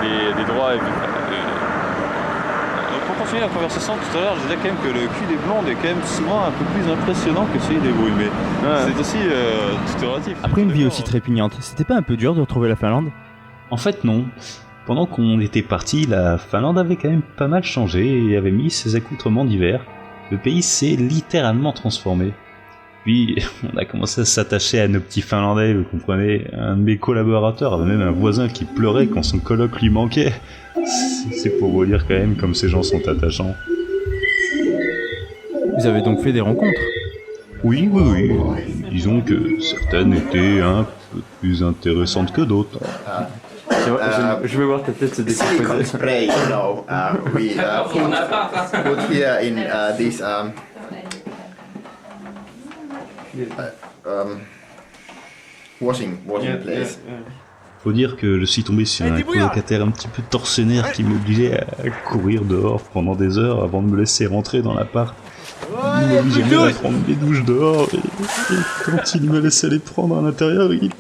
les droits. Pour continuer la conversation tout à l'heure, je disais quand même que le cul des blondes est quand même souvent un peu plus impressionnant que celui des brunes, mais c'est aussi tout est relatif. Après une vie aussi trépignante, c'était pas un peu dur de retrouver la Finlande ? En fait, non. Pendant qu'on était parti, la Finlande avait quand même pas mal changé et avait mis ses accoutrements d'hiver. Le pays s'est littéralement transformé. Puis, on a commencé à s'attacher à nos petits Finlandais, vous comprenez. Un de mes collaborateurs avait même un voisin qui pleurait quand son coloc lui manquait. C'est pour vous dire quand même comme ces gens sont attachants. Vous avez donc fait des rencontres ? Oui. Disons que certaines étaient un peu plus intéressantes que d'autres. Je vais voir ta tête se décomposer. Spray, we put here in this washing place. Faut dire que je suis tombé sur un colocataire un petit peu tortionnaire qui m'obligeait à courir dehors pendant des heures avant de me laisser rentrer dans l'appart. Il m'obligeait même à prendre des douches dehors et quand il me laissait les prendre à l'intérieur, il...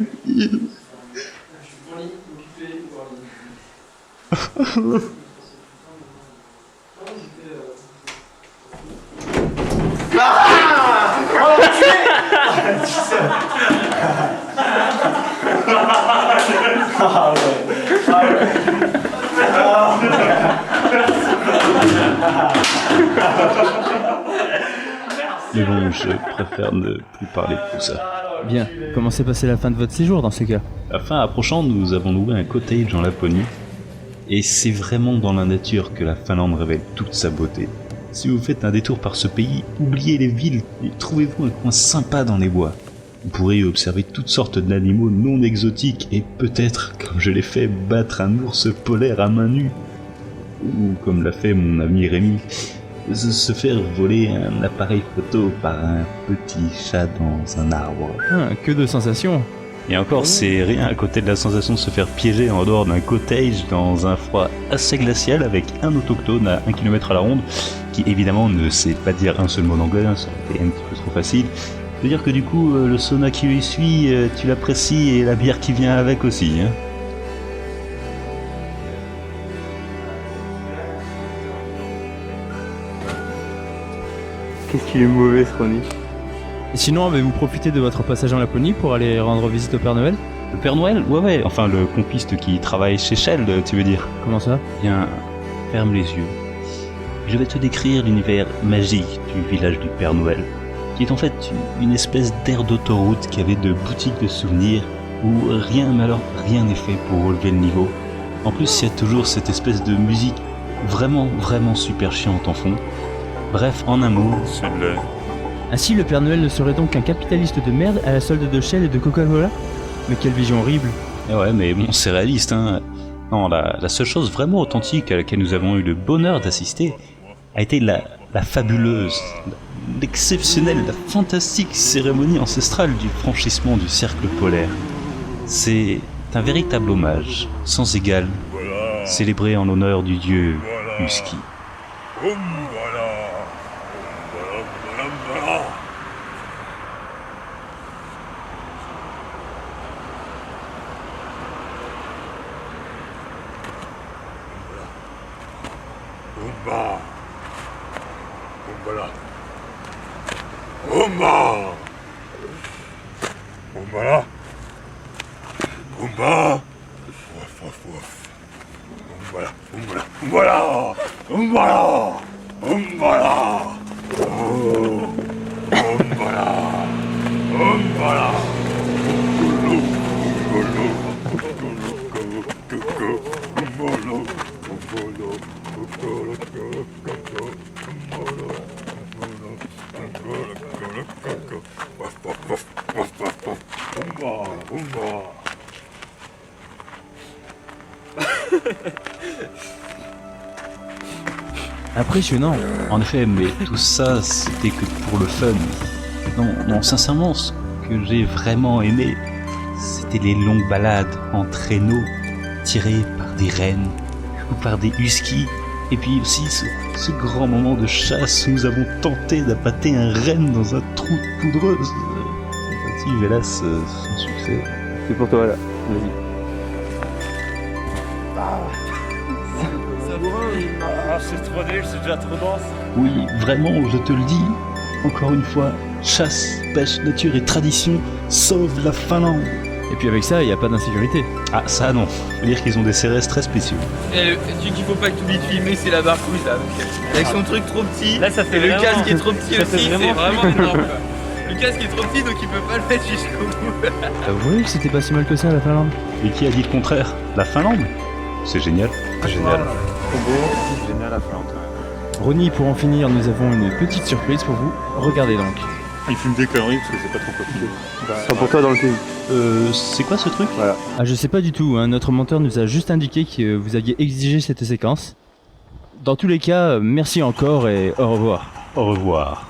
Mais bon, je préfère ne plus parler de tout ça. Bien, comment s'est passée la fin de votre séjour dans ce cas ? À la fin approchant, nous avons loué un cottage en Laponie. Et c'est vraiment dans la nature que la Finlande révèle toute sa beauté. Si vous faites un détour par ce pays, oubliez les villes et trouvez-vous un coin sympa dans les bois. Vous pourrez y observer toutes sortes d'animaux non exotiques et peut-être, comme je l'ai fait, battre un ours polaire à main nue. Ou comme l'a fait mon ami Rémi, se faire voler un appareil photo par un petit chat dans un arbre. Que de sensations. Et encore, c'est rien à côté de la sensation de se faire piéger en dehors d'un cottage dans un froid assez glacial avec un autochtone à 1 km à la ronde qui évidemment ne sait pas dire un seul mot d'anglais, ça aurait été un petit peu trop facile. Je veux dire que du coup, le sauna qui lui suit, tu l'apprécies et la bière qui vient avec aussi. Hein. Qu'est-ce qu'il est mauvais ce Ronnie. Et sinon, avez-vous profité de votre passage en Laponie pour aller rendre visite au Père Noël ? Le Père Noël ? Ouais, enfin le compiste qui travaille chez Shell, tu veux dire. Comment ça ? Bien, ferme les yeux. Je vais te décrire l'univers magique du village du Père Noël, qui est en fait une espèce d'aire d'autoroute qui avait de boutiques de souvenirs où rien n'est fait pour relever le niveau. En plus, il y a toujours cette espèce de musique vraiment super chiante en fond. Bref, en un mot, Ainsi, le Père Noël ne serait donc qu'un capitaliste de merde à la solde de Shell et de Coca-Cola ? Mais quelle vision horrible. Eh ouais, mais bon, c'est réaliste, hein. Non, la seule chose vraiment authentique à laquelle nous avons eu le bonheur d'assister a été la fabuleuse, l'exceptionnelle, la fantastique cérémonie ancestrale du franchissement du cercle polaire. C'est un véritable hommage, sans égal, célébré en l'honneur du dieu Husky. Impressionnant. En effet, mais tout ça, c'était que pour le fun. Non, sincèrement, ce que j'ai vraiment aimé, c'était les longues balades en traîneau, tirées par des rennes ou par des huskies. Et puis aussi ce grand moment de chasse où nous avons tenté d'appâter un renne dans un trou de poudreuse. Tentative, hélas, sans succès. C'est pour toi là, vas-y. Ah, c'est trop nul, c'est déjà trop dense. Oui, vraiment, je te le dis, encore une fois, chasse, pêche, nature et tradition sauvent la Finlande. Et puis avec ça, il n'y a pas d'insécurité. Ah, ça non. Faut dire qu'ils ont des CRS très spéciaux. Et le truc qu'il faut pas que tu oublies de filmer, c'est la barcouille là. Avec son truc trop petit. Là, ça fait et le vraiment- casque est trop petit ça aussi, fait c'est vraiment- vraiment énorme quoi. Le casque est trop petit donc il peut pas le mettre jusqu'au bout. Vous voyez que c'était pas si mal que ça, la Finlande? Et qui a dit le contraire? La Finlande? C'est génial. Génial. Trop beau. Génial la Finlande. Ronnie, pour en finir, nous avons une petite surprise pour vous. Regardez donc. Il fume des conneries parce que c'est pas trop compliqué. C'est pour toi dans le film. C'est quoi ce truc? Ah, je sais pas du tout, hein. Notre monteur nous a juste indiqué que vous aviez exigé cette séquence. Dans tous les cas, merci encore et au revoir. Au revoir.